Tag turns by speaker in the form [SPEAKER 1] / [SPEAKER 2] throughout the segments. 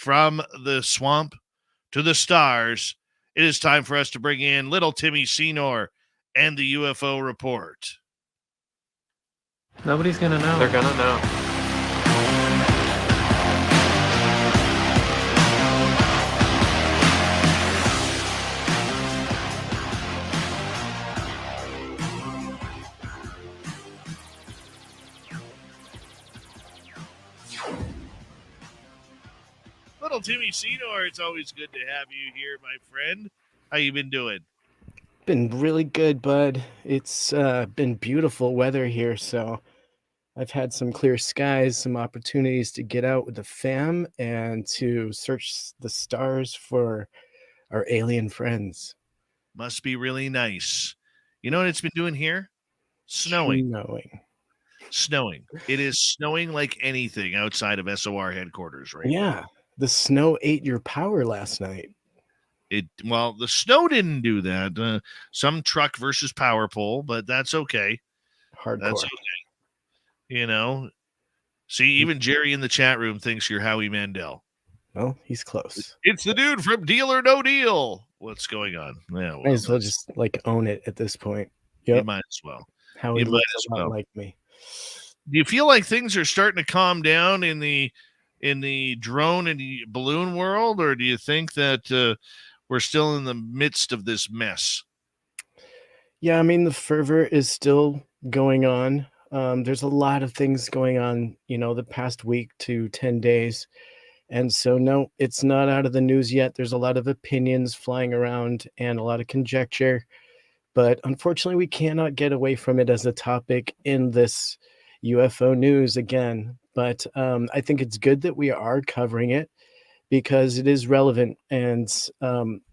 [SPEAKER 1] From the swamp to the stars, it is time for us to bring in little Timmy Seanor and the UFO report.
[SPEAKER 2] Nobody's gonna know.
[SPEAKER 3] They're gonna know.
[SPEAKER 1] Little Timmy Seanor, it's always good to have you here, my friend. How you been doing?
[SPEAKER 4] Been really good, bud. It's been beautiful weather here, so I've had some clear skies, some opportunities to get out with the fam and to search the stars for our alien friends.
[SPEAKER 1] Must be really nice. You know what it's been doing here? Snowing. Snowing. It is snowing like anything outside of SOR headquarters right now.
[SPEAKER 4] Yeah, the snow ate your power last night.
[SPEAKER 1] Well, the snow didn't do that. Some truck versus power pole, but that's okay.
[SPEAKER 4] Hardcore.
[SPEAKER 1] That's okay. You know, see, even Jerry in the chat room thinks you're Howie Mandel.
[SPEAKER 4] Well, he's close.
[SPEAKER 1] It's the dude from Deal or No Deal. What's going on? Yeah, well,
[SPEAKER 4] might as well just like own it at this point.
[SPEAKER 1] Yep. You might as well.
[SPEAKER 4] Howie looks a lot like me.
[SPEAKER 1] Do you feel like things are starting to calm down in the drone and the balloon world, or do you think that we're still in the midst of this mess?
[SPEAKER 4] Yeah, I mean, the fervor is still going on. There's a lot of things going on, the past week to 10 days. And so, no, it's not out of the news yet. There's a lot of opinions flying around and a lot of conjecture. But unfortunately, we cannot get away from it as a topic in this UFO news again. But I think it's good that we are covering it because it is relevant. And,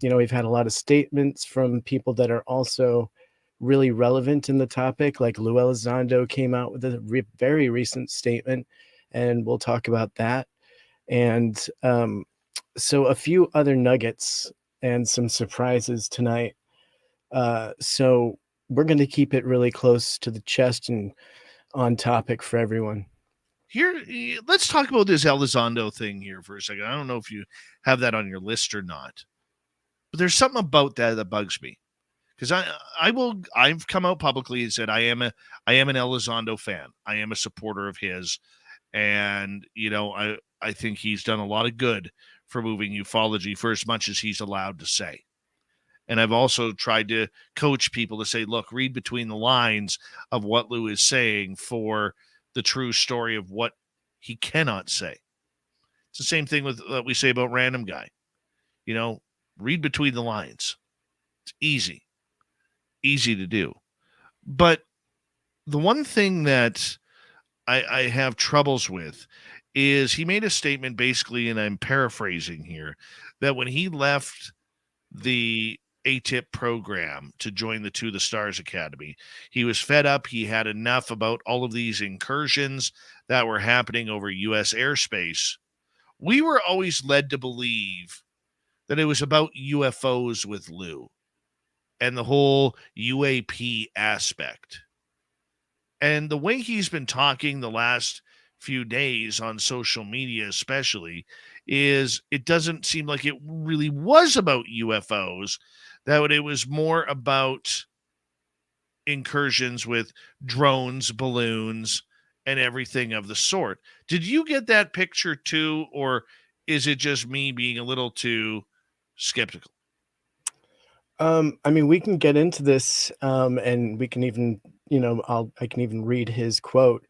[SPEAKER 4] we've had a lot of statements from people that are also really relevant in the topic. Like Lou Elizondo came out with a very recent statement, and we'll talk about that. And so a few other nuggets and some surprises tonight. So we're going to keep it really close to the chest and on topic for everyone.
[SPEAKER 1] Here, let's talk about this Elizondo thing here for a second. I don't know if you have that on your list or not, but there's something about that bugs me. Because I've come out publicly and said I am an Elizondo fan. I am a supporter of his, and I think he's done a lot of good for moving ufology for as much as he's allowed to say. And I've also tried to coach people to say, look, read between the lines of what Lou is saying for the true story of what he cannot say. It's the same thing with what we say about Random Guy. Read between the lines. It's easy to do. But the one thing that I have troubles with is he made a statement basically, and I'm paraphrasing here, that when he left the ATIP program to join the To the Stars Academy, he was fed up. He had enough about all of these incursions that were happening over U.S. airspace. We were always led to believe that it was about UFOs with Lou and the whole UAP aspect. And the way he's been talking the last few days on social media especially is it doesn't seem like it really was about UFOs, that it was more about incursions with drones, balloons, and everything of the sort. Did you get that picture too, or is it just me being a little too skeptical?
[SPEAKER 4] I mean, we can get into this, and we can even, I can even read his quote.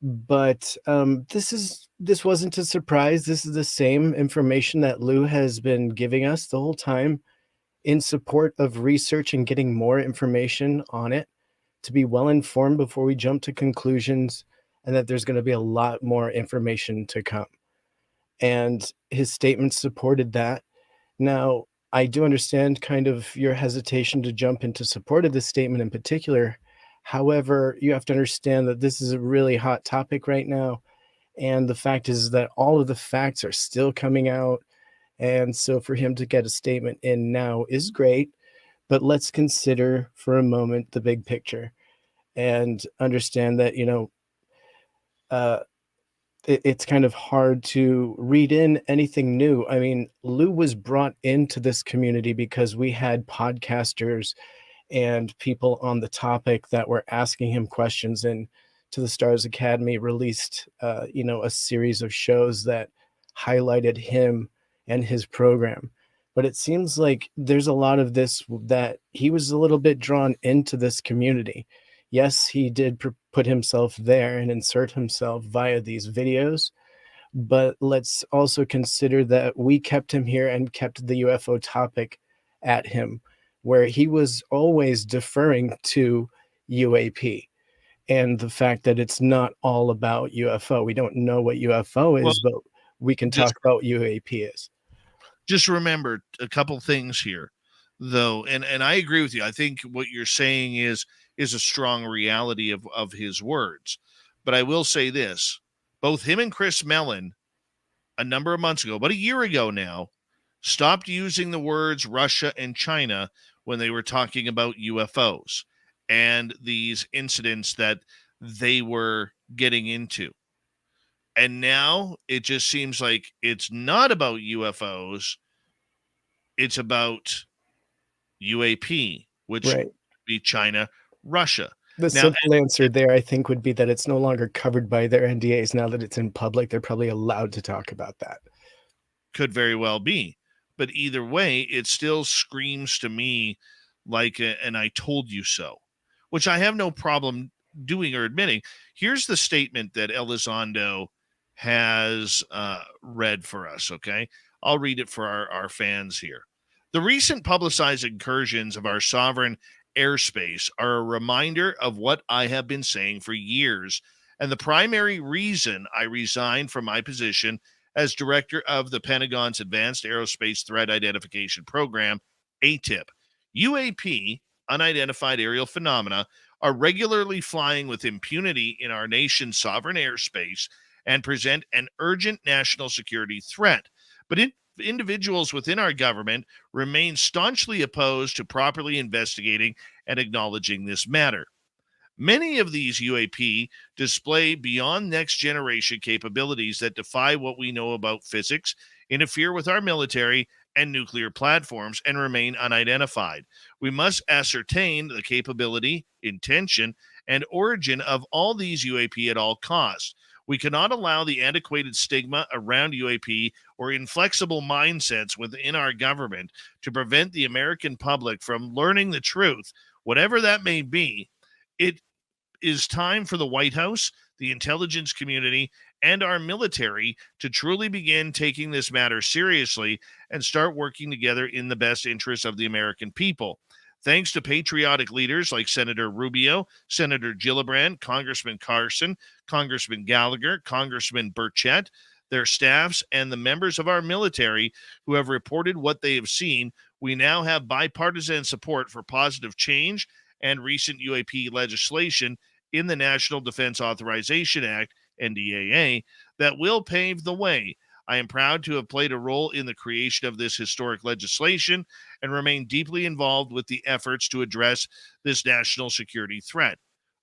[SPEAKER 4] But this wasn't a surprise. This is the same information that Lou has been giving us the whole time in support of research and getting more information on it to be well informed before we jump to conclusions, and that there's going to be a lot more information to come. And his statement supported that. Now, I do understand kind of your hesitation to jump into support of this statement in particular. However, you have to understand that this is a really hot topic right now. And the fact is that all of the facts are still coming out. And so for him to get a statement in now is great. But let's consider for a moment the big picture and understand that, it's kind of hard to read in anything new. I mean, Lou was brought into this community because we had podcasters and people on the topic that were asking him questions, and To the Stars Academy released a series of shows that highlighted him and his program. But it seems like there's a lot of this that he was a little bit drawn into this community. Yes, he did put himself there and insert himself via these videos, but let's also consider that we kept him here and kept the UFO topic at him, where he was always deferring to UAP and the fact that it's not all about UFO. We don't know what UFO
[SPEAKER 1] Well,
[SPEAKER 4] is, but we can
[SPEAKER 1] just
[SPEAKER 4] talk about what UAP is.
[SPEAKER 1] just remember a couple things here, though, and I agree with you. I think what you're saying is a strong reality of his words. But I will say this: both him and Chris Mellon, a number of months ago, about a year ago now, stopped using the words Russia and China when they were talking about UFOs and these incidents that they were getting into. And now it just seems like it's not about UFOs, it's about UAP, which
[SPEAKER 4] Right.
[SPEAKER 1] would be China, Russia.
[SPEAKER 4] The
[SPEAKER 1] Now,
[SPEAKER 4] simple answer there, I think, would be that it's no longer covered by their NDAs. Now that it's in public, they're probably allowed to talk about that.
[SPEAKER 1] could very well be. But either way, it still screams to me like an I told you so, which I have no problem doing or admitting. Here's the statement that Elizondo has read for us, okay? I'll read it for our fans here. The recent publicized incursions of our sovereign airspace are a reminder of what I have been saying for years, and the primary reason I resigned from my position as director of the Pentagon's Advanced Aerospace Threat Identification Program, ATIP. UAP, unidentified aerial phenomena, are regularly flying with impunity in our nation's sovereign airspace and present an urgent national security threat. But individuals within our government remain staunchly opposed to properly investigating and acknowledging this matter. Many of these UAP display beyond next generation capabilities that defy what we know about physics, interfere with our military and nuclear platforms, and remain unidentified. We must ascertain the capability, intention, and origin of all these UAP at all costs. We cannot allow the antiquated stigma around UAP or inflexible mindsets within our government to prevent the American public from learning the truth, whatever that may be. It is time for the White House, the intelligence community, and our military to truly begin taking this matter seriously and start working together in the best interests of the American people. Thanks to patriotic leaders like Senator Rubio, Senator Gillibrand, Congressman Carson, Congressman Gallagher, Congressman Burchett, their staffs, and the members of our military who have reported what they have seen, we now have bipartisan support for positive change and recent UAP legislation in the National Defense Authorization Act, NDAA, that will pave the way. I am proud to have played a role in the creation of this historic legislation and remain deeply involved with the efforts to address this national security threat.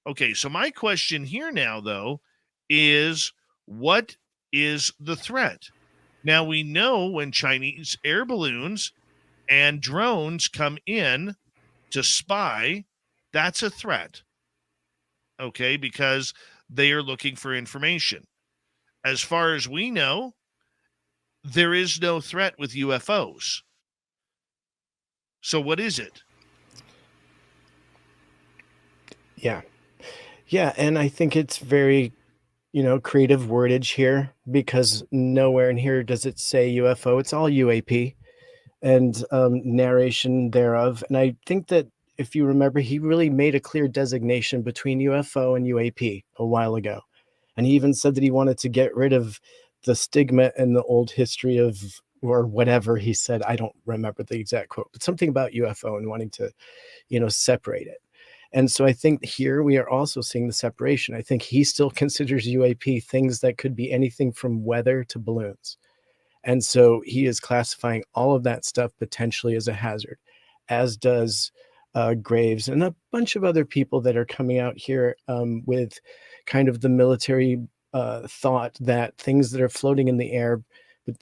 [SPEAKER 1] Okay, so my question here now, though, is what is the threat? Now, we know when Chinese air balloons and drones come in to spy, that's a threat, okay, because they are looking for information. As far as we know, there is no threat with UFOs. So what is it?
[SPEAKER 4] Yeah. Yeah. And I think it's very, creative wordage here, because nowhere in here does it say UFO. It's all UAP and narration thereof. And I think that if you remember, he really made a clear designation between UFO and UAP a while ago. And he even said that he wanted to get rid of the stigma and the old history of, or whatever he said. I don't remember the exact quote, but something about UFO and wanting to, separate it. And so I think here we are also seeing the separation. I think he still considers UAP things that could be anything from weather to balloons. And so he is classifying all of that stuff potentially as a hazard, as does Graves and a bunch of other people that are coming out here with kind of the military thought that things that are floating in the air,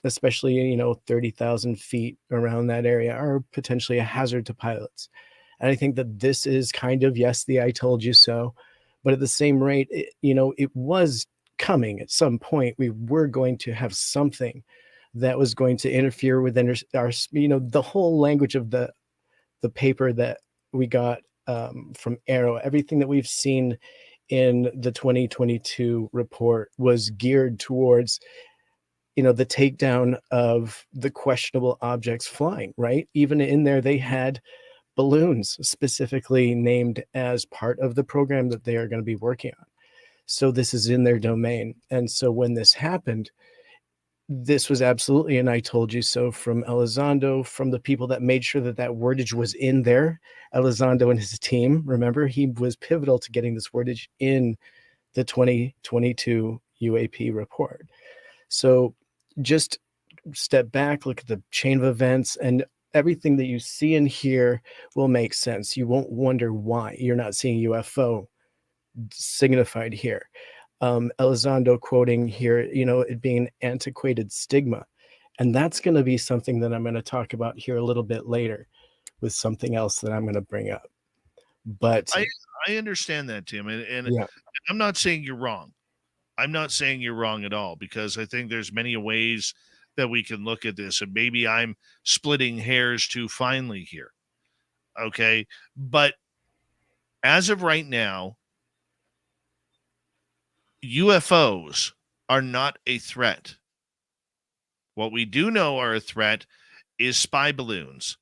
[SPEAKER 4] especially 30,000 feet around that area, are potentially a hazard to pilots. And I think that this is kind of, yes, the "I told you so," but at the same rate, it was coming at some point. We were going to have something that was going to interfere with our, the whole language of the paper that we got from Arrow. Everything that we've seen in the 2022 report was geared towards the takedown of the questionable objects flying, right? Even in there, they had balloons specifically named as part of the program that they are going to be working on. So this is in their domain. And so when this happened, this was absolutely an "I told you so" from Elizondo, from the people that made sure that that wordage was in there. Elizondo and his team, remember, he was pivotal to getting this wordage in the 2022 UAP report. So just step back, look at the chain of events, and everything that you see and hear will make sense. You won't wonder why you're not seeing UFO signified here. Elizondo quoting here, it being an antiquated stigma. And that's going to be something that I'm going to talk about here a little bit later with something else that I'm going to bring up. But
[SPEAKER 1] I understand that, Tim. And
[SPEAKER 4] yeah,
[SPEAKER 1] I'm not saying you're wrong. I'm not saying you're wrong at all, because I think there's many ways that we can look at this. And maybe I'm splitting hairs too finely here. Okay. But as of right now, UFOs are not a threat. What we do know are a threat is spy balloons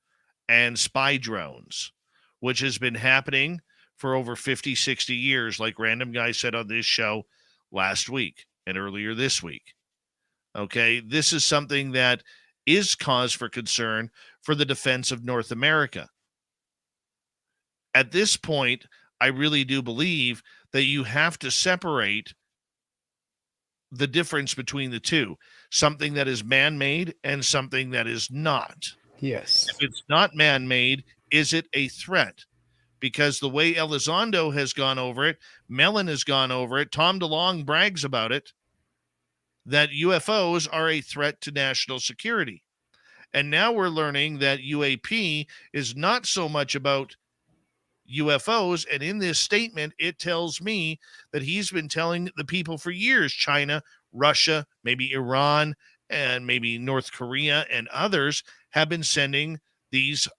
[SPEAKER 1] and spy drones, which has been happening for over 50, 60 years, like Random Guy said on this show last week and earlier this week. Okay, this is something that is cause for concern for the defense of North America. At this point, I really do believe that you have to separate the difference between the two, something that is man-made and something that is not.
[SPEAKER 4] yes,
[SPEAKER 1] If it's not man-made, is it a threat? Because the way Elizondo has gone over it, Mellon has gone over it, Tom DeLonge brags about it, that UFOs are a threat to national security. And now we're learning that UAP is not so much about UFOs. And in this statement, it tells me that he's been telling the people for years, China, Russia, maybe Iran, and maybe North Korea and others have been sending these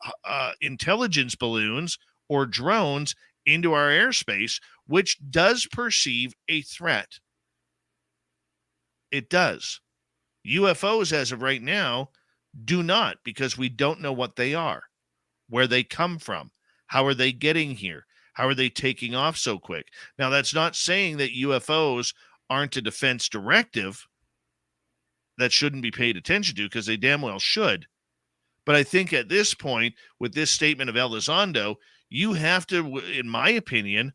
[SPEAKER 1] intelligence balloons or drones into our airspace, which does perceive a threat. It does. UFOs, as of right now, do not, because we don't know what they are, where they come from, how are they getting here, how are they taking off so quick. Now, that's not saying that UFOs aren't a defense directive that shouldn't be paid attention to, because they damn well should. But I think at this point, with this statement of Elizondo, you have to, in my opinion,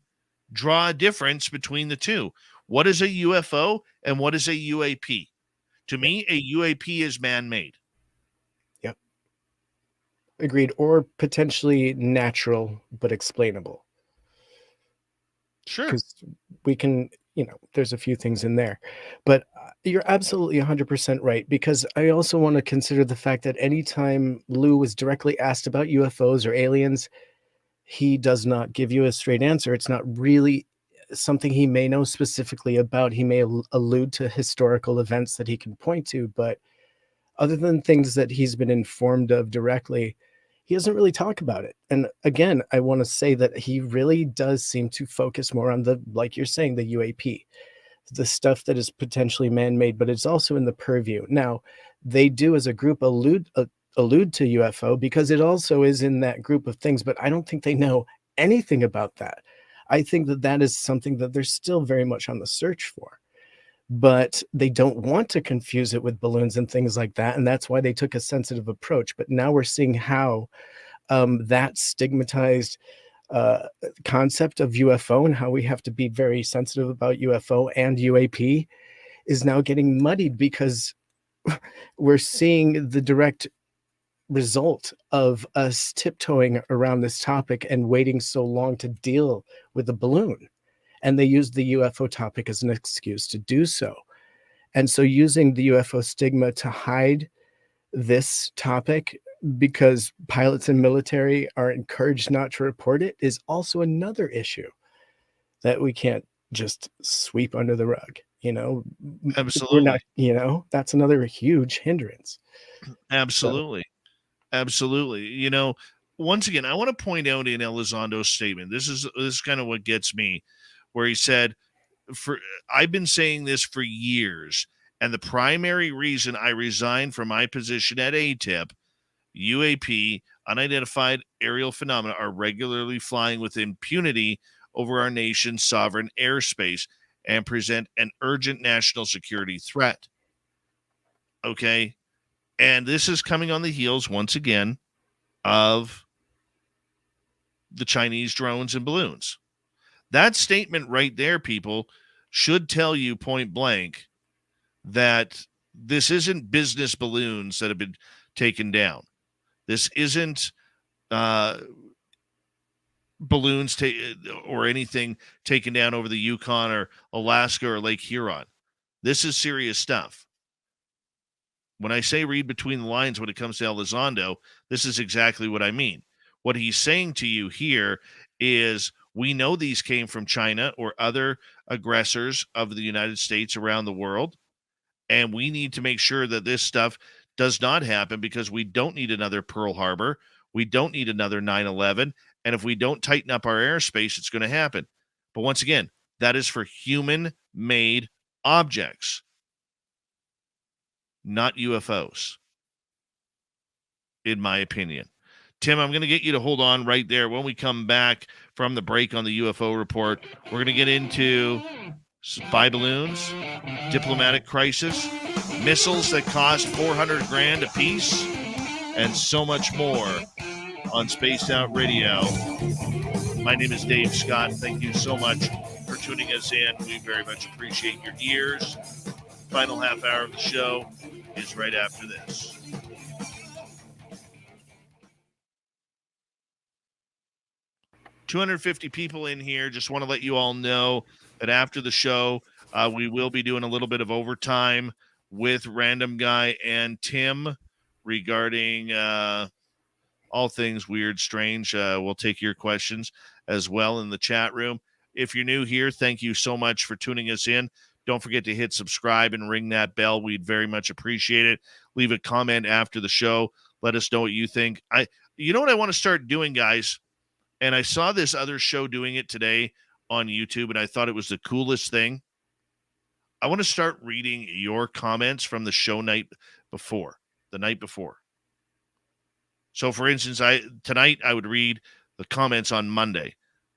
[SPEAKER 1] draw a difference between the two. What is a UFO and what is a UAP? To me, a UAP is man-made.
[SPEAKER 4] yep, agreed. Or potentially natural but explainable,
[SPEAKER 1] Sure.
[SPEAKER 4] because we can, there's a few things in there. But you're absolutely 100% right, because I also want to consider the fact that anytime Lou was directly asked about UFOs or aliens, he does not give you a straight answer. It's not really something he may know specifically about. He may allude to historical events that he can point to, but other than things that he's been informed of directly, he doesn't really talk about it. And again, I want to say that he really does seem to focus more on the, like you're saying, the UAP, the stuff that is potentially man-made, but it's also in the purview. Now, they do as a group allude to UFO, because it also is in that group of things, but I don't think they know anything about that. I think that that is something that they're still very much on the search for, but they don't want to confuse it with balloons and things like that. And that's why they took a sensitive approach. But now we're seeing how that stigmatized concept of UFO and how we have to be very sensitive about UFO and UAP is now getting muddied, because we're seeing the direct result of us tiptoeing around this topic and waiting so long to deal with the balloon. and they used the UFO topic as an excuse to do so. And so using the UFO stigma to hide this topic because pilots and military are encouraged not to report it is also another issue that we can't just sweep under the rug. We're
[SPEAKER 1] Absolutely.
[SPEAKER 4] not, that's another huge hindrance.
[SPEAKER 1] Absolutely. Absolutely. Once again, I want to point out in Elizondo's statement, this is kind of what gets me, where he said, I've been saying this for years, and the primary reason I resigned from my position at ATIP, UAP, unidentified aerial phenomena, are regularly flying with impunity over our nation's sovereign airspace and present an urgent national security threat. Okay. And this is coming on the heels, once again, of the Chinese drones and balloons. That statement right there, people, should tell you point blank that this isn't business balloons that have been taken down. This isn't balloons or anything taken down over the Yukon or Alaska or Lake Huron. This is serious stuff. When I say read between the lines when it comes to Elizondo, this is exactly what I mean. What he's saying to you here is we know these came from China or other aggressors of the United States around the world, and we need to make sure that this stuff does not happen because we don't need another Pearl Harbor. We don't need another 9/11. And if we don't tighten up our airspace, it's going to happen. But once again, that is for human-made objects, not UFOs, in my opinion. Tim, I'm going to get you to hold on right there. When we come back from the break on the UFO report, we're going to get into spy balloons, diplomatic crisis, missiles that cost $400,000 a piece, and so much more on Spaced Out Radio. My name is Dave Scott. Thank you so much for tuning us in. We very much appreciate your ears. Final half hour of the show is right after this. 250 people in here. Just want to let you all know that after the show, we will be doing a little bit of overtime with Random Guy and Tim regarding all things weird, strange. We'll take your questions as well in the chat room. If you're new here, thank you so much for tuning us in. Don't forget to hit subscribe and ring that bell. We'd very much appreciate it. Leave a comment after the show. Let us know what you think. You know what I want to start doing, guys? And I saw this other show doing it today on YouTube, and I thought it was the coolest thing. I want to start reading your comments from the show the night before. So, for instance, tonight I would read the comments on Monday.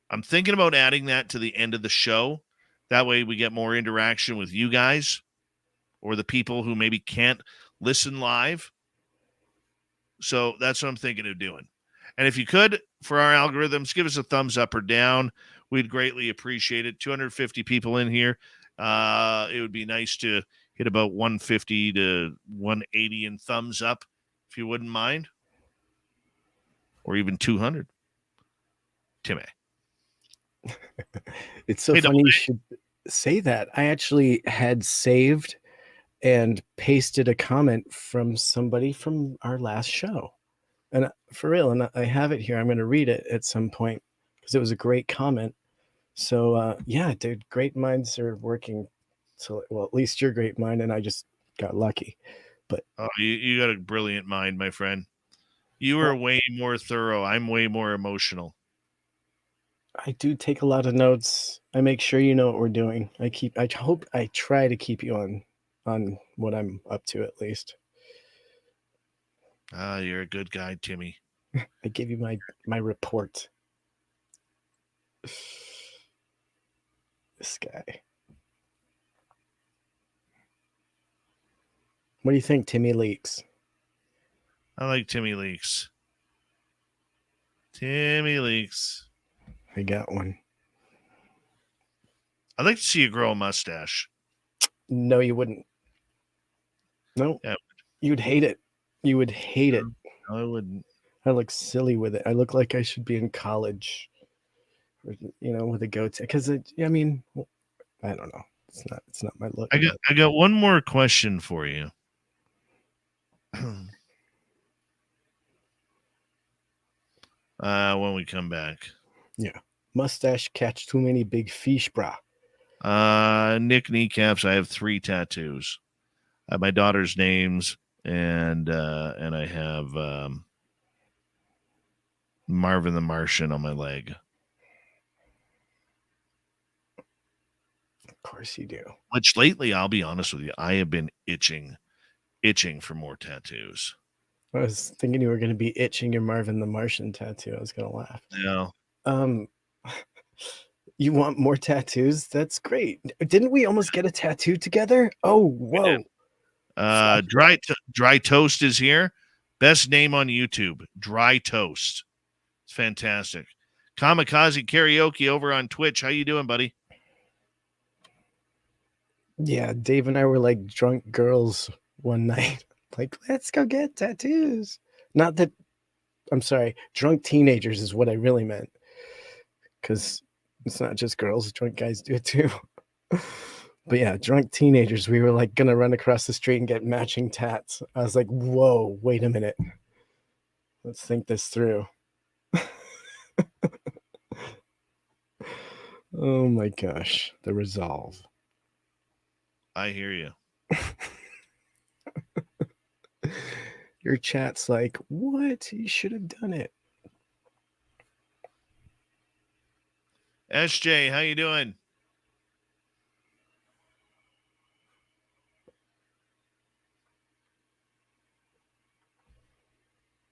[SPEAKER 1] I'm thinking about adding that to the end of the show. That way we get more interaction with you guys or the people who maybe can't listen live. So that's what I'm thinking of doing. And if you could, for our algorithms, give us a thumbs up or down. We'd greatly appreciate it. 250 people in here. It would be nice to hit about 150 to 180 in thumbs up, if you wouldn't mind. Or even 200. Timmy.
[SPEAKER 4] It's so funny you should say that. I actually had saved and pasted a comment from somebody from our last show. And for real, and I have it here. I'm going to read it at some point because it was a great comment. So, yeah, dude, great minds are working. So, well, at least your great mind, and I just got lucky. But
[SPEAKER 1] you got a brilliant mind, my friend. You are way more thorough. I'm way more emotional.
[SPEAKER 4] I do take a lot of notes. I make sure you know what we're doing. I try to keep you on what I'm up to at least.
[SPEAKER 1] You're a good guy, Timmy.
[SPEAKER 4] I give you my report. This guy. What do you think, Timmy Leaks?
[SPEAKER 1] I like Timmy Leaks. Timmy Leaks.
[SPEAKER 4] I got one.
[SPEAKER 1] I'd like to see you grow a mustache.
[SPEAKER 4] No, you wouldn't. No. Yeah. You'd hate it. You would hate it.
[SPEAKER 1] No, I wouldn't.
[SPEAKER 4] I look silly with it. I look like I should be in college or, with a goatee. Because I mean, I don't know. It's not my look.
[SPEAKER 1] I got one more question for you. When we come back.
[SPEAKER 4] Yeah. Mustache catch too many big fish, brah.
[SPEAKER 1] Nick Kneecaps. I have 3 tattoos. I have my daughter's names, and I have Marvin the Martian on my leg.
[SPEAKER 4] Of course you do.
[SPEAKER 1] Which lately, I'll be honest with you, I have been itching for more tattoos.
[SPEAKER 4] I was thinking you were going to be itching your Marvin the Martian tattoo. I was going to laugh.
[SPEAKER 1] No.
[SPEAKER 4] You want more tattoos? That's great. Didn't we almost get a tattoo together? Oh, whoa.
[SPEAKER 1] Dry Toast is here. Best name on YouTube, Dry Toast. It's fantastic. Kamikaze Karaoke over on Twitch. How you doing, buddy?
[SPEAKER 4] Yeah, Dave and I were like drunk girls one night. Like, let's go get tattoos. Not that, I'm sorry, drunk teenagers is what I really meant. Because it's not just girls, drunk guys do it too. But yeah, drunk teenagers, we were like going to run across the street and get matching tats. I was like, whoa, wait a minute. Let's think this through. Oh my gosh, the resolve.
[SPEAKER 1] I hear you.
[SPEAKER 4] Your chat's like, what? You should have done it.
[SPEAKER 1] SJ, how you doing?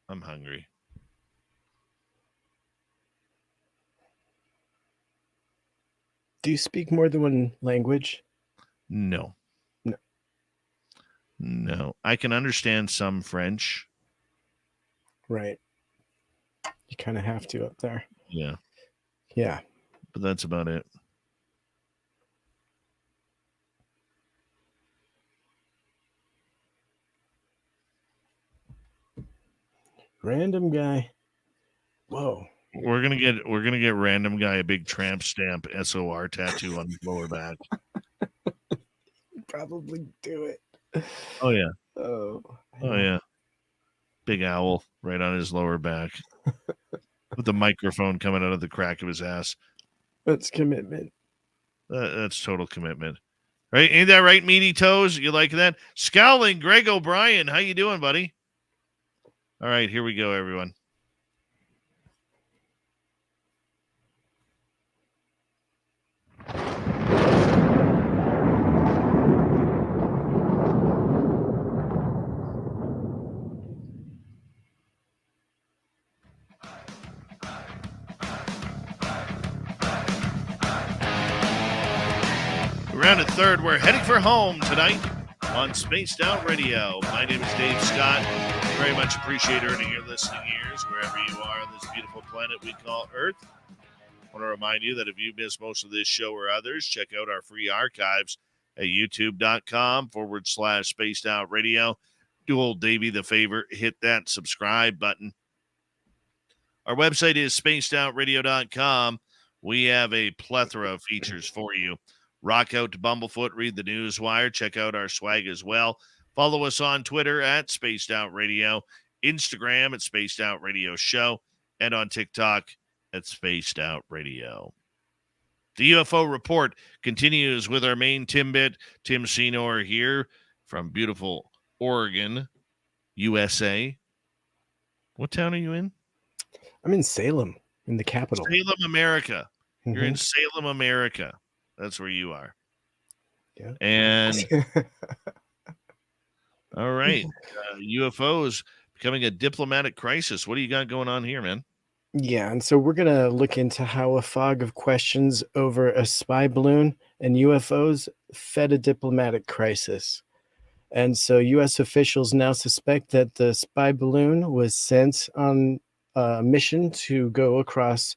[SPEAKER 1] I'm hungry.
[SPEAKER 4] Do you speak more than one language?
[SPEAKER 1] No. I can understand some French.
[SPEAKER 4] Right. You kind of have to up there.
[SPEAKER 1] Yeah.
[SPEAKER 4] Yeah.
[SPEAKER 1] But that's about it.
[SPEAKER 4] Random guy. Whoa.
[SPEAKER 1] We're gonna get Random Guy a big tramp stamp SOR tattoo on his lower back.
[SPEAKER 4] Probably do it.
[SPEAKER 1] Oh yeah.
[SPEAKER 4] Oh
[SPEAKER 1] yeah. Big owl right on his lower back. With the microphone coming out of the crack of his ass.
[SPEAKER 4] That's commitment.
[SPEAKER 1] That's total commitment. Right? Ain't that right, Meaty Toes? You like that? Scowling Greg O'Brien. How you doing, buddy? All right, here we go, everyone. Around at third, we're heading for home tonight on Spaced Out Radio. My name is Dave Scott. Very much appreciate earning your listening ears wherever you are on this beautiful planet we call Earth. I want to remind you that if you missed most of this show or others, check out our free archives at youtube.com/Spaced Out Radio. Do old Davey the favor, hit that subscribe button. Our website is spacedoutradio.com. We have a plethora of features for you. Rock out to Bumblefoot, read the Newswire, check out our swag as well. Follow us on Twitter at Spaced Out Radio, Instagram at Spaced Out Radio Show, and on TikTok at Spaced Out Radio. The UFO report continues with our main Timbit, Tim Seanor here from beautiful Oregon, USA. What town are you in?
[SPEAKER 4] I'm in Salem, in the capital.
[SPEAKER 1] Salem, America. Mm-hmm. You're in Salem, America. That's where you are.
[SPEAKER 4] Yeah.
[SPEAKER 1] And all right. UFOs becoming a diplomatic crisis. What do you got going on here, man?
[SPEAKER 4] Yeah. And so we're going to look into how a fog of questions over a spy balloon and UFOs fed a diplomatic crisis. And so U.S. officials now suspect that the spy balloon was sent on a mission to go across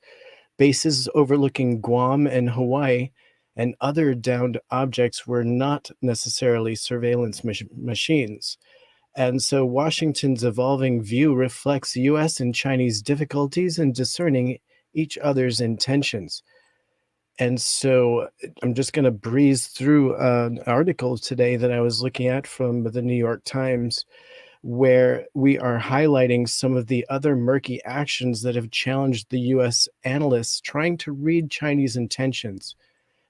[SPEAKER 4] bases overlooking Guam and Hawaii, and other downed objects were not necessarily surveillance machines. And so Washington's evolving view reflects U.S. and Chinese difficulties in discerning each other's intentions. And so I'm just going to breeze through an article today that I was looking at from the New York Times, where we are highlighting some of the other murky actions that have challenged the US analysts trying to read Chinese intentions.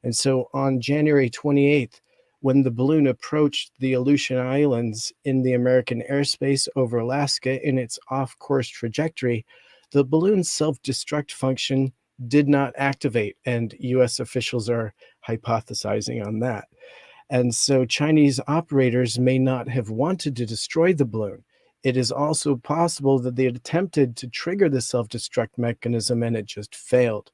[SPEAKER 4] And so on January 28th, when the balloon approached the Aleutian Islands in the American airspace over Alaska in its off course trajectory, the balloon's self destruct function did not activate, and US officials are hypothesizing on that. And so Chinese operators may not have wanted to destroy the balloon. It is also possible that they had attempted to trigger the self destruct mechanism and it just failed.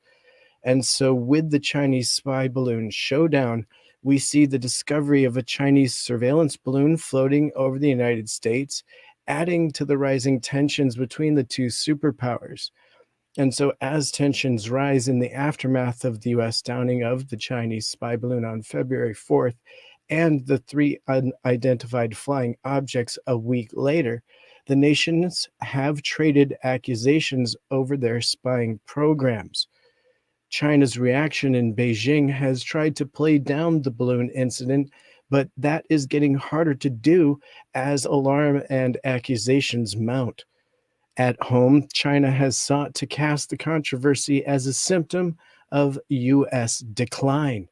[SPEAKER 4] And so, with the Chinese spy balloon showdown, we see the discovery of a Chinese surveillance balloon floating over the United States, adding to the rising tensions between the two superpowers. And so, as tensions rise in the aftermath of the US downing of the Chinese spy balloon on February 4th and the three unidentified flying objects a week later, the nations have traded accusations over their spying programs. China's reaction in Beijing has tried to play down the balloon incident, but that is getting harder to do as alarm and accusations mount. At home, China has sought to cast the controversy as a symptom of US decline.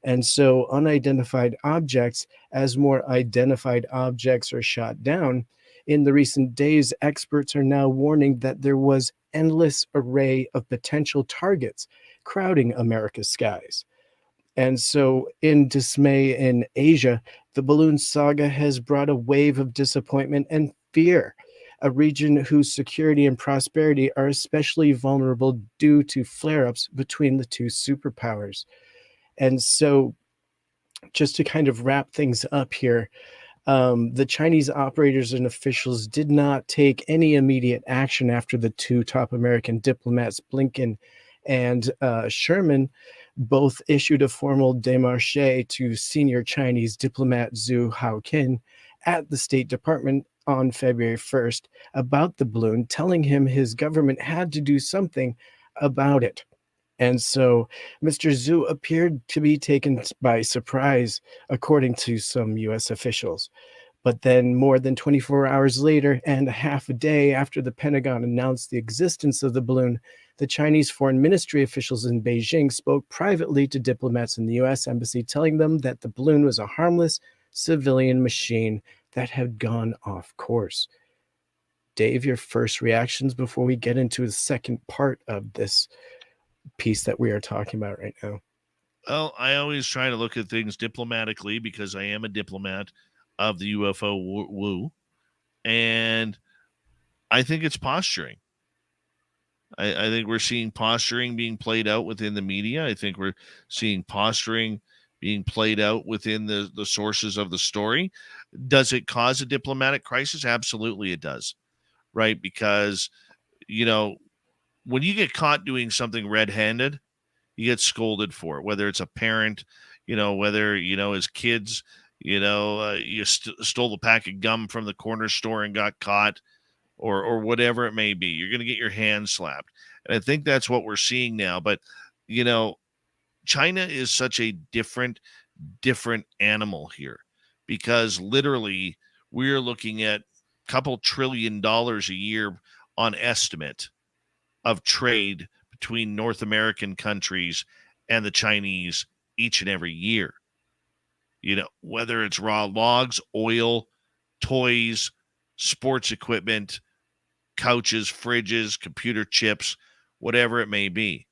[SPEAKER 4] And so, unidentified objects, as more identified objects are shot down, in the recent days, experts are now warning that there was endless array of potential targets crowding America's skies. And so, in dismay in Asia, the balloon saga has brought a wave of disappointment and fear, a region whose security and prosperity are especially vulnerable due to flare ups between the two superpowers. And so, just to kind of wrap things up here, the Chinese operators and officials did not take any immediate action after the two top American diplomats, Blinken and Sherman, both issued a formal démarche to senior Chinese diplomat Zhu Haoqin at the State Department on February 1st about the balloon, telling him his government had to do something about it. And so Mr. Zhu appeared to be taken by surprise, according to some US officials. But then, more than 24 hours later, and a half a day after the Pentagon announced the existence of the balloon, the Chinese Foreign Ministry officials in Beijing spoke privately to diplomats in the US Embassy, telling them that the balloon was a harmless civilian machine that had gone off course. Dave, your first reactions before we get into the second part of this piece that we are talking about right now?
[SPEAKER 1] Well, I always try to look at things diplomatically because I am a diplomat of the UFO woo. And I think it's posturing. I think we're seeing posturing being played out within the media. I think we're seeing posturing being played out within the sources of the story. Does it cause a diplomatic crisis? Absolutely it does. Right? Because, you know, when you get caught doing something red-handed, you get scolded for it, whether it's a parent, whether, as kids, you stole a pack of gum from the corner store and got caught, or whatever it may be. You're going to get your hand slapped. And I think that's what we're seeing now. But, China is such a different animal here, because literally we're looking at a couple $1 trillion a year on estimate of trade between North American countries and the Chinese each and every year. Whether it's raw logs, oil, toys, sports equipment, couches, fridges, computer chips, whatever it may be.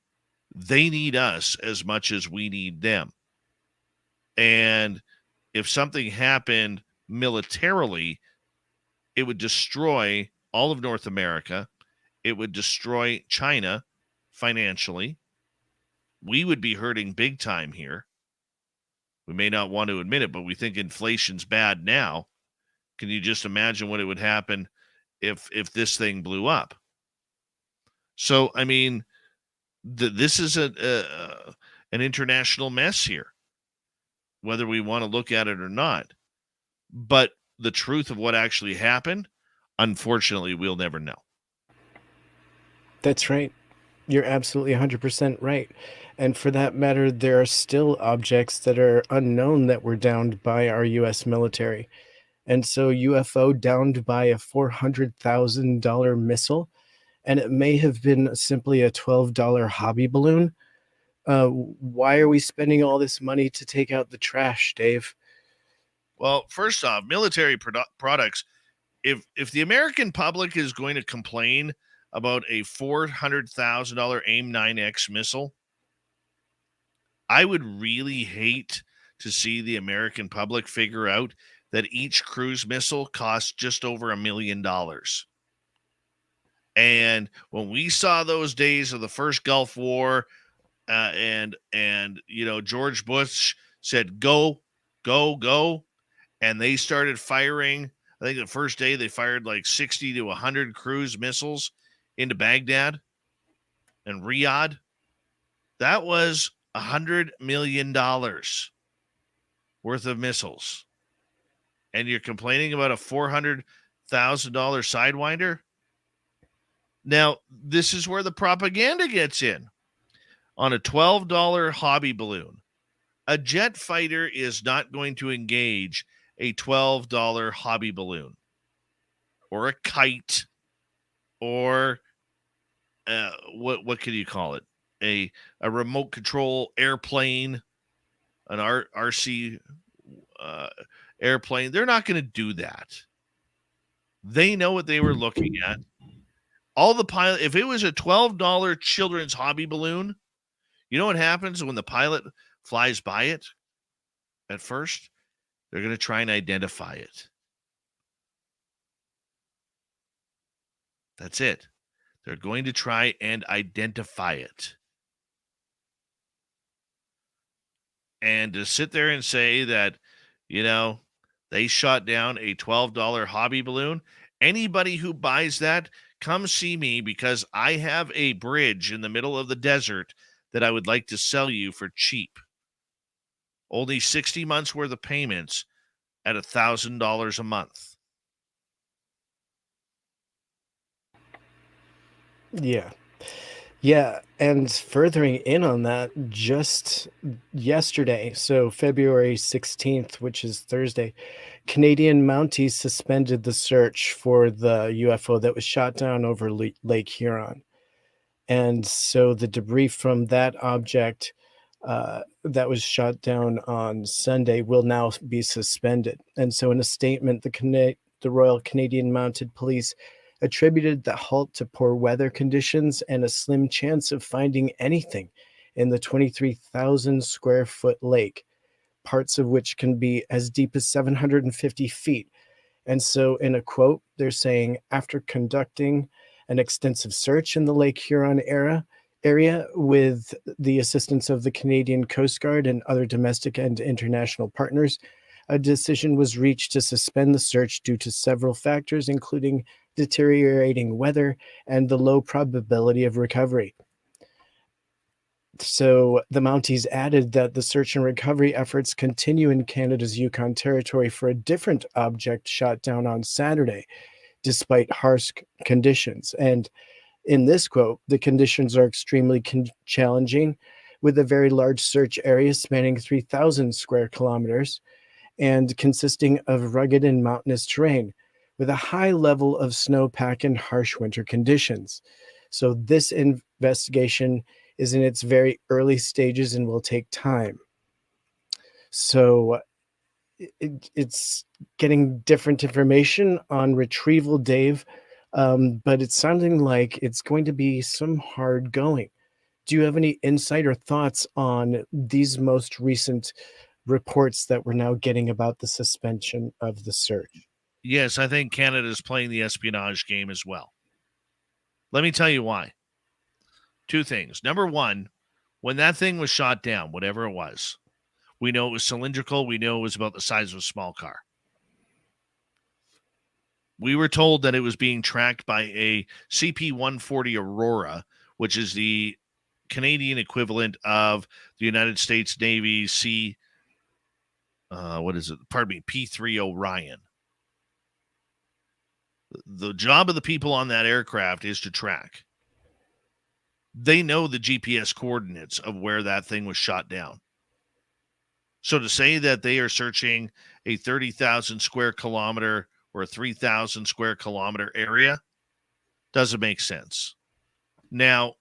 [SPEAKER 1] They need us as much as we need them. And if something happened militarily, it would destroy all of North America. It would destroy China financially. We would be hurting big time here. We may not want to admit it, but we think inflation's bad now. Can you just imagine what it would happen if this thing blew up? So, I mean, this is an international mess here, whether we want to look at it or not. But the truth of what actually happened, unfortunately, we'll never know.
[SPEAKER 4] That's right. You're absolutely 100% right. And for that matter, there are still objects that are unknown that were downed by our US military. And so UFO downed by a $400,000 missile, and it may have been simply a $12 hobby balloon. Why are we spending all this money to take out the trash, Dave?
[SPEAKER 1] Well, first off, military products. If the American public is going to complain about a $400,000 AIM-9X missile, I would really hate to see the American public figure out that each cruise missile costs just over $1 million. And when we saw those days of the first Gulf War, and George Bush said go, go, go, and they started firing. I think the first day they fired like 60 to 100 cruise missiles into Baghdad and Riyadh. That was $100 million worth of missiles. And you're complaining about a $400,000 Sidewinder? Now, this is where the propaganda gets in. On a $12 hobby balloon, a jet fighter is not going to engage a $12 hobby balloon or a kite or what can you call it? A remote control airplane, an RC airplane. They're not going to do that. They know what they were looking at. All the pilot, if it was a $12 children's hobby balloon, you know what happens when the pilot flies by it at first? They're going to try and identify it. That's it. They're going to try and identify it. And to sit there and say that, they shot down a $12 hobby balloon, anybody who buys that, come see me because I have a bridge in the middle of the desert that I would like to sell you for cheap. Only 60 months worth of payments at $1,000 a month.
[SPEAKER 4] Yeah. Yeah, and furthering in on that, just yesterday, so February 16th, which is Thursday, Canadian Mounties suspended the search for the UFO that was shot down over Lake Huron. And so the debris from that object that was shot down on Sunday will now be suspended. And so in a statement, the Royal Canadian Mounted Police attributed the halt to poor weather conditions and a slim chance of finding anything in the 23,000 square foot lake, parts of which can be as deep as 750 feet. And so in a quote, they're saying, after conducting an extensive search in the Lake Huron area with the assistance of the Canadian Coast Guard and other domestic and international partners, a decision was reached to suspend the search due to several factors, including deteriorating weather and the low probability of recovery. So the Mounties added that the search and recovery efforts continue in Canada's Yukon Territory for a different object shot down on Saturday, despite harsh conditions. And in this quote, the conditions are extremely challenging, with a very large search area spanning 3,000 square kilometers and consisting of rugged and mountainous terrain, with a high level of snowpack and harsh winter conditions. So this investigation is in its very early stages and will take time. So it's getting different information on retrieval, Dave, but it's sounding like it's going to be some hard going. Do you have any insight or thoughts on these most recent reports that we're now getting about the suspension of the search?
[SPEAKER 1] Yes, I think Canada is playing the espionage game as well. Let me tell you why. Two things. Number one, when that thing was shot down, whatever it was, we know it was cylindrical. We know it was about the size of a small car. We were told that it was being tracked by a CP-140 Aurora, which is the Canadian equivalent of the United States Navy P-3 Orion. The job of the people on that aircraft is to track. They know the GPS coordinates of where that thing was shot down. So to say that they are searching a 30,000 square kilometer or a 3,000 square kilometer area doesn't make sense. Now,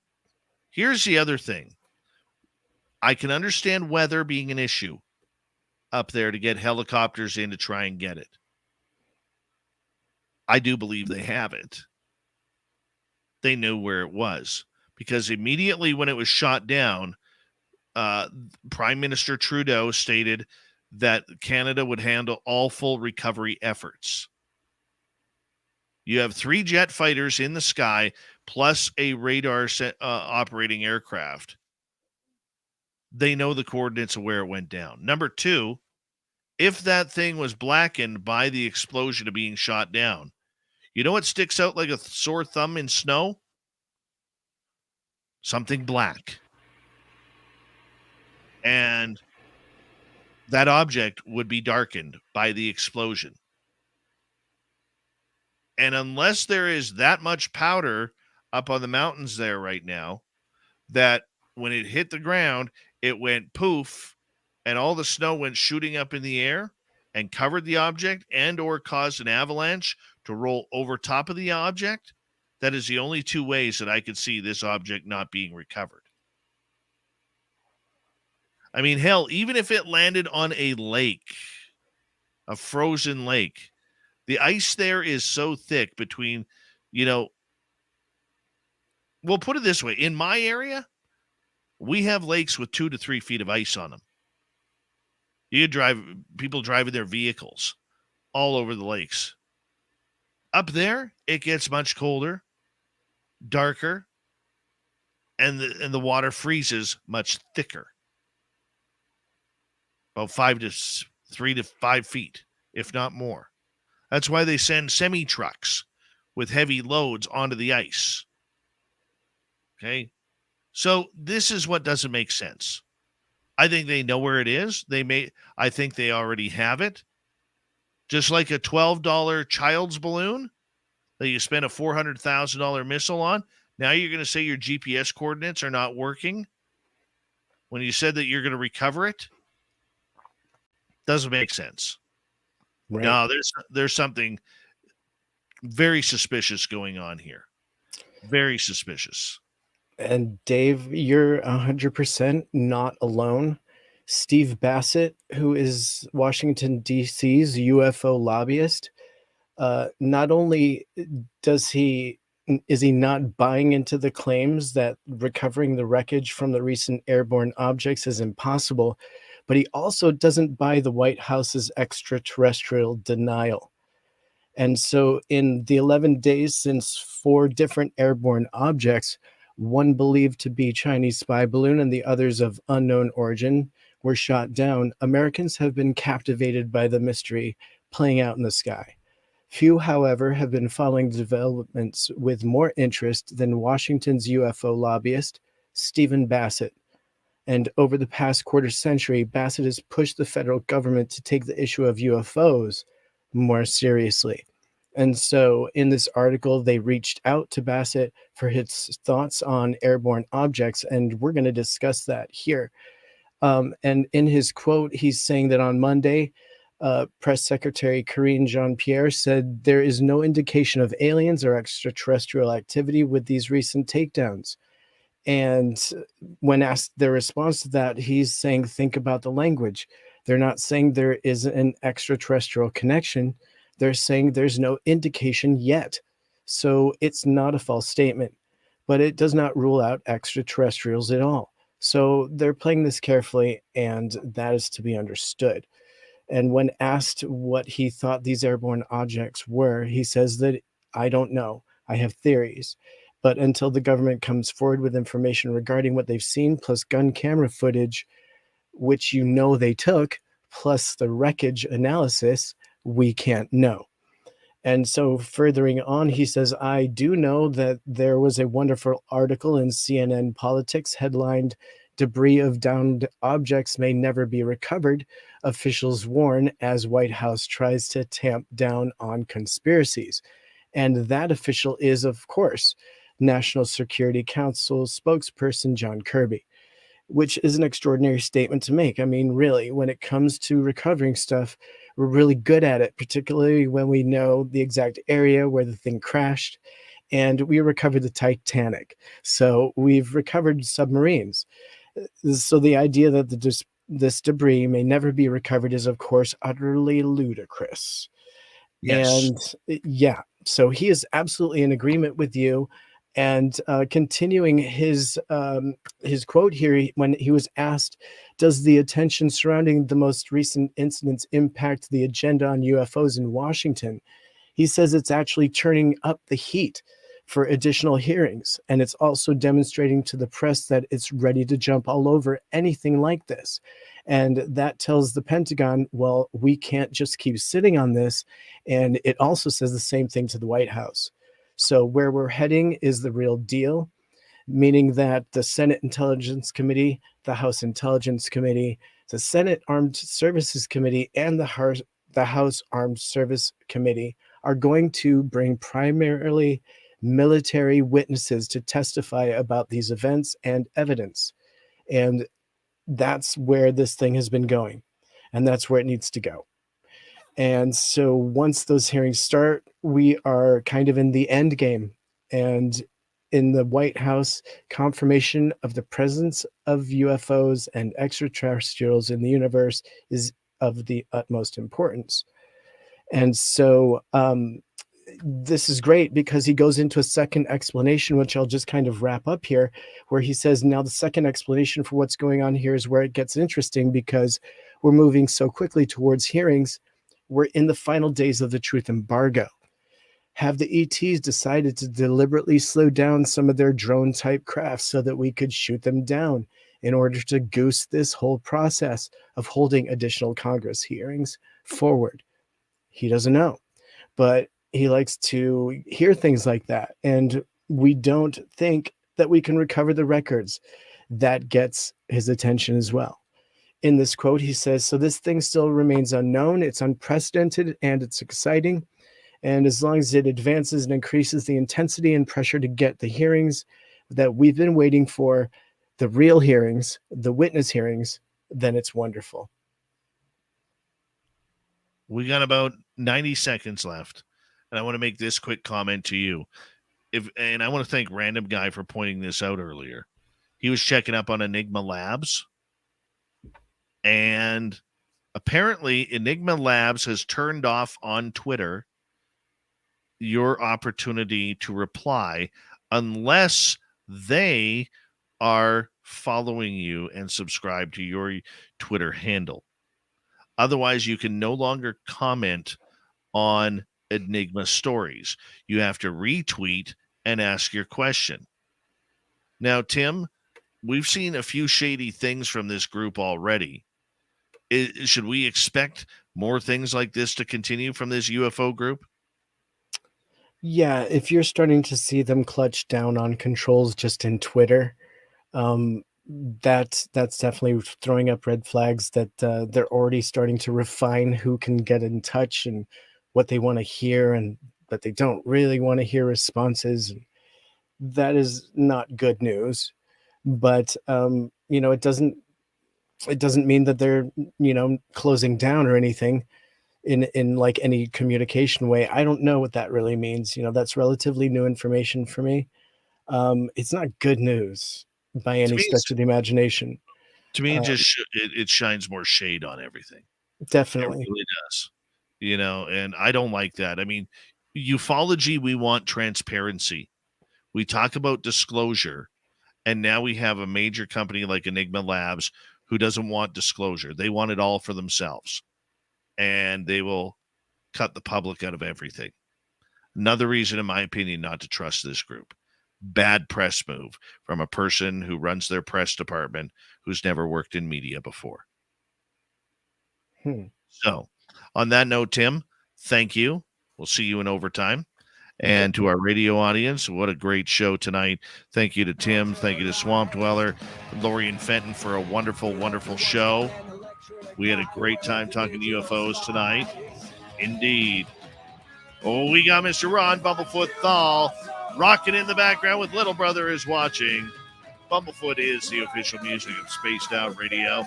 [SPEAKER 1] here's the other thing. I can understand weather being an issue up there to get helicopters in to try and get it. I do believe they have it. They knew where it was because immediately when it was shot down, Prime Minister Trudeau stated that Canada would handle all full recovery efforts. You have 3 jet fighters in the sky plus a radar operating aircraft. They know the coordinates of where it went down. Number 2, if that thing was blackened by the explosion of being shot down, you know what sticks out like a sore thumb in snow? Something black. And that object would be darkened by the explosion. And unless there is that much powder up on the mountains there right now, that when it hit the ground, it went poof, and all the snow went shooting up in the air and covered the object and or caused an avalanche to roll over top of the object, that is the only 2 ways that I could see this object not being recovered. I mean, hell, even if it landed on a lake, a frozen lake, the ice there is so thick between, we'll put it this way. In my area, we have lakes with 2 to 3 feet of ice on them. People driving their vehicles all over the lakes. Up there, it gets much colder, darker, and the water freezes much thicker. About 3 to 5 feet, if not more. That's why they send semi-trucks with heavy loads onto the ice. Okay? So this is what doesn't make sense. I think they know where it is. I think they already have it. Just like a $12 child's balloon that you spend a $400,000 missile on. Now you're going to say your GPS coordinates are not working when you said that you're going to recover it? Doesn't make sense. Right. No, there's something very suspicious going on here. Very suspicious.
[SPEAKER 4] And Dave, you're 100% not alone. Steve Bassett, who is Washington, D.C.'s UFO lobbyist, not only is he not buying into the claims that recovering the wreckage from the recent airborne objects is impossible, but he also doesn't buy the White House's extraterrestrial denial. And so in the 11 days since 4 different airborne objects, one believed to be Chinese spy balloon and the others of unknown origin, were shot down, Americans have been captivated by the mystery playing out in the sky. Few, however, have been following developments with more interest than Washington's UFO lobbyist, Stephen Bassett. And over the past quarter century, Bassett has pushed the federal government to take the issue of UFOs more seriously. And so in this article, they reached out to Bassett for his thoughts on airborne objects, and we're going to discuss that here. And in his quote, he's saying that on Monday, Press Secretary Karine Jean-Pierre said there is no indication of aliens or extraterrestrial activity with these recent takedowns. And when asked their response to that, he's saying, think about the language. They're not saying there is an extraterrestrial connection. They're saying there's no indication yet. So it's not a false statement, but it does not rule out extraterrestrials at all. So they're playing this carefully, and that is to be understood. And when asked what he thought these airborne objects were, he says that, I don't know. I have theories. But until the government comes forward with information regarding what they've seen, plus gun camera footage, which they took, plus the wreckage analysis, we can't know. And so furthering on, he says, I do know that there was a wonderful article in CNN Politics headlined, Debris of Downed Objects May Never Be Recovered, Officials Warn as White House Tries to Tamp Down on Conspiracies. And that official is, of course, National Security Council spokesperson John Kirby, which is an extraordinary statement to make. I mean, really, when it comes to recovering stuff, we're really good at it, particularly when we know the exact area where the thing crashed. And we recovered the Titanic. So we've recovered submarines. So the idea that this debris may never be recovered is, of course, utterly ludicrous.
[SPEAKER 1] Yes.
[SPEAKER 4] And yeah, so he is absolutely in agreement with you. And continuing his quote here, when he was asked, "Does the attention surrounding the most recent incidents impact the agenda on UFOs in Washington?" He says it's actually turning up the heat for additional hearings, and it's also demonstrating to the press that it's ready to jump all over anything like this. And that tells the Pentagon, well, we can't just keep sitting on this. And it also says the same thing to the White House. So where we're heading is the real deal, meaning that the Senate Intelligence Committee, the House Intelligence Committee, the Senate Armed Services Committee, and the House Armed Service Committee are going to bring primarily military witnesses to testify about these events and evidence. And that's where this thing has been going, and that's where it needs to go. And so once those hearings start, we are kind of in the end game. And in the White House, confirmation of the presence of UFOs and extraterrestrials in the universe is of the utmost importance. And so this is great because he goes into a second explanation, which I'll just kind of wrap up here, where he says, now the second explanation for what's going on here is where it gets interesting, because we're moving so quickly towards hearings. We're in the final days of the truth embargo. Have the ETs decided to deliberately slow down some of their drone type crafts so that we could shoot them down in order to goose this whole process of holding additional Congress hearings forward? He doesn't know, but he likes to hear things like that. And we don't think that we can recover the records. That gets his attention as well. In this quote, he says, "So this thing still remains unknown. It's unprecedented and it's exciting. And as long as it advances and increases the intensity and pressure to get the hearings that we've been waiting for, the real hearings, the witness hearings, then it's wonderful."
[SPEAKER 1] We got about 90 seconds left, and I want to make this quick comment to you. And I want to thank Random Guy for pointing this out earlier. He was checking up on Enigma Labs, and apparently Enigma Labs has turned off on Twitter your opportunity to reply unless they are following you and subscribe to your Twitter handle. Otherwise, you can no longer comment on Enigma stories. You have to retweet and ask your question. Now, Tim, we've seen a few shady things from this group already. Should we expect more things like this to continue from this UFO group?
[SPEAKER 4] Yeah, if you're starting to see them clutch down on controls just in Twitter, that's definitely throwing up red flags that they're already starting to refine who can get in touch and what they want to hear, and but they don't really want to hear responses. That is not good news. But it doesn't mean that they're closing down or anything in like any communication way. I don't know what that really means. That's relatively new information for me. It's not good news by
[SPEAKER 1] To
[SPEAKER 4] any
[SPEAKER 1] me,
[SPEAKER 4] stretch of the imagination.
[SPEAKER 1] it shines more shade on everything. It
[SPEAKER 4] Definitely.
[SPEAKER 1] really does. And I don't like that. I mean, ufology, we want transparency. We talk about disclosure, and now we have a major company like Enigma Labs who doesn't want disclosure. They want it all for themselves, and they will cut the public out of everything. Another reason, in my opinion, not to trust this group. Bad press move from a person who runs their press department who's never worked in media before. So, on that note, Tim, thank you. We'll see you in overtime. And to our radio audience, what a great show tonight. Thank you to Tim. Thank you to Swamp Dweller, Lori and Fenton for a wonderful, wonderful show. We had a great time talking UFOs tonight. Indeed. Oh, we got Mr. Ron Bumblefoot THAL Rocking in the background with Little Brother is watching. Bumblefoot is the official music of Spaced Out Radio.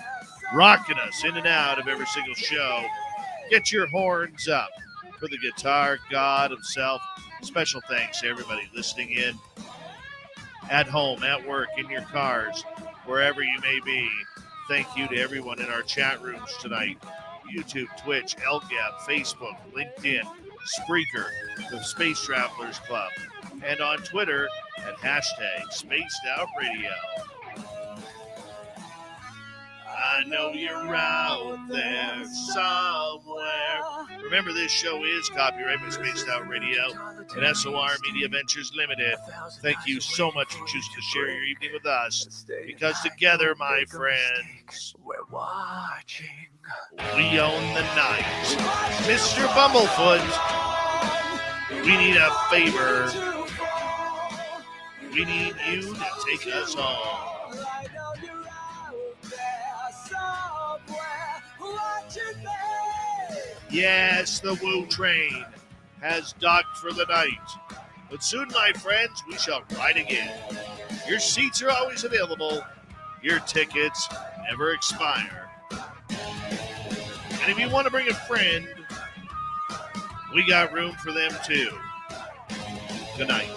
[SPEAKER 1] Rocking us in and out of every single show. Get your horns up for the guitar god himself. Special thanks to everybody listening in at home, at work, in your cars, wherever you may be. Thank you to everyone in our chat rooms tonight. YouTube, Twitch, LGAB, Facebook, LinkedIn, Spreaker, the Space Travelers Club, and on Twitter at hashtag Spaced Out Radio. I know you're out there somewhere. Remember, this show is copyright by Spaced Out Radio and SOR Media Ventures Limited. Thank you so much for choosing to share your evening with us, because together, my friends,
[SPEAKER 2] we're watching.
[SPEAKER 1] We own the night. Mr. Bumblefoot, we need a favor. We need you to take us home. Yes, the Woo train has docked for the night. But soon, my friends, we shall ride again. Your seats are always available. Your tickets never expire. And if you want to bring a friend, we got room for them too. Good night.